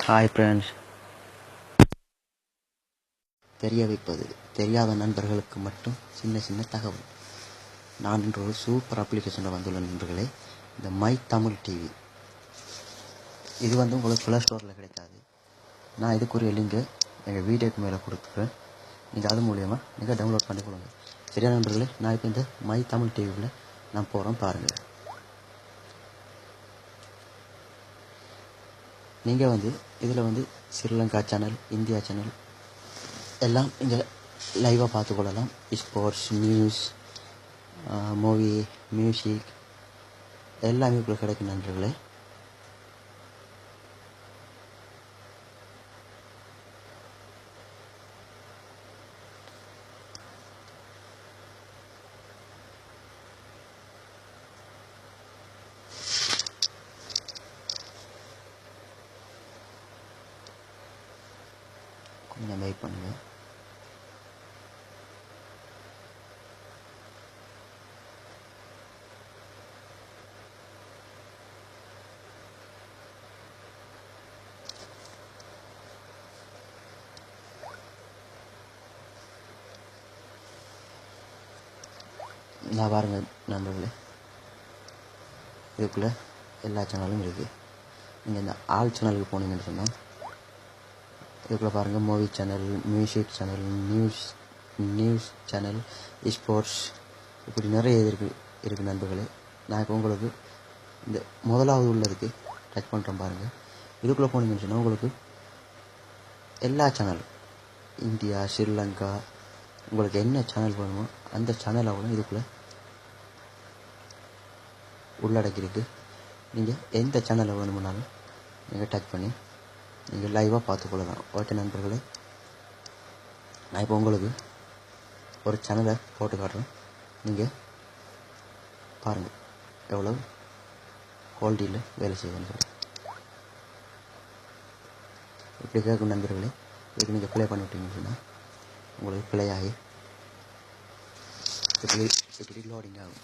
Hi friends. தெரிய வைப்பது தெரியாத நண்பர்களுக்கு மட்டும் சின்ன சின்ன தகவல். நான் இன்று ஒரு சூப்பர் அப்ளிகேஷனில் வந்துள்ள நண்பர்களே, இந்த மை தமிழ் டிவி. இது உங்களுக்கு ப்ளே ஸ்டோரில் கிடைக்காது. நான் இதுக்குரிய லிங்கை எங்கள் வீடியோக்கு மேலே கொடுத்துக்கிறேன். நீங்கள் அது மூலயமா நீங்கள் டவுன்லோட் பண்ணி கொடுங்க. சரியா நண்பர்களே, நான் இப்போ இந்த மை தமிழ் டிவியில் நான் போகிறேன் பாருங்கள். நீங்கள் இதில் ஸ்ரீலங்கா சேனல், இந்தியா சேனல் எல்லாம் இங்கே லைவாக பார்த்துக்கொள்ளலாம். ஸ்போர்ட்ஸ், நியூஸ், மூவி, மியூசிக் எல்லாமே இப்போ கிடைக்கும் நண்பர்களே. கொஞ்சம் வெயிட் பண்ணுங்கள். நான் பாருங்கள் நண்பர்களே, இதுக்குள்ளே எல்லா சேனலும் இருக்குது. நீங்கள் இந்த ஆல் சேனலுக்கு போனீங்கன்னு சொன்னால் இதுக்குள்ளே பாருங்கள், movie channel, music channel, news channel, sports, இப்படி நிறைய இருக்குது நண்பர்களே. நான் இப்போ உங்களுக்கு இந்த முதலாவது உள்ளதுக்கு டச் பண்ணுறோம் பாருங்கள். இதுக்குள்ளே போனீங்கன்னு சொன்னால் உங்களுக்கு எல்லா சேனலும், இந்தியா, ஸ்ரீலங்கா, உங்களுக்கு என்ன சேனல் வேணுமோ அந்த சேனலை கூட இதுக்குள்ளே உள்ளடக்கியிருக்கு. நீங்கள் எந்த சேனலை வேணுமுன்னாலும் நீங்கள் டச் பண்ணி நீங்கள் லைவாக பார்த்துக்கொள்ளலாம். ஓகே நண்பர்களே, நான் இப்போ உங்களுக்கு ஒரு சேனலை போட்டு காட்டுறேன். நீங்கள் பாருங்கள் எவ்வளோ குவாலிட்டியில் வேலை செய்யுதுன்னு சொல்லி. இப்படி கேட்கும் நண்பர்களே, இதுக்கு நீங்கள் ப்ளே பண்ணிவிட்டீங்கன்னு சொன்னால் உங்களுக்கு ப்ளே ஆகி இப்படி லோடிங் ஆகும்.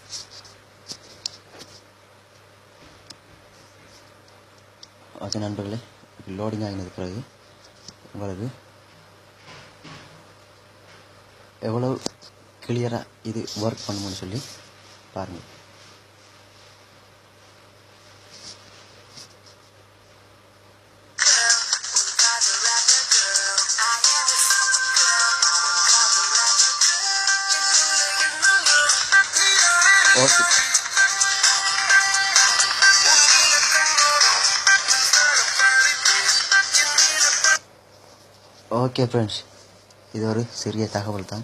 ஓகே நண்பர்களே, இப்படி லோடிங் ஆகினது பிறகு உங்களுக்கு எவ்வளோ கிளியராக இது ஒர்க் பண்ணும்னு சொல்லி பாருங்கள். ஓகே ஓகே ஃப்ரெண்ட்ஸ், இது ஒரு சிறிய தகவல் தான்.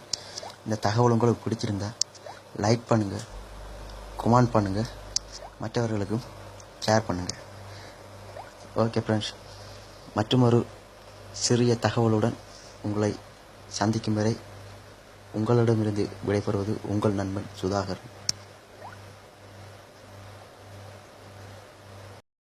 இந்த தகவல் உங்களுக்கு பிடிச்சிருந்தா லைக் பண்ணுங்கள், கமெண்ட் பண்ணுங்கள், மற்றவர்களுக்கும் ஷேர் பண்ணுங்கள். ஓகே ஃப்ரெண்ட்ஸ், மற்றும் ஒரு சிறிய தகவலுடன் உங்களை சந்திக்கும் வரை உங்களிடமிருந்து விடைபெறுவது உங்கள் நண்பன் சுதாகர்.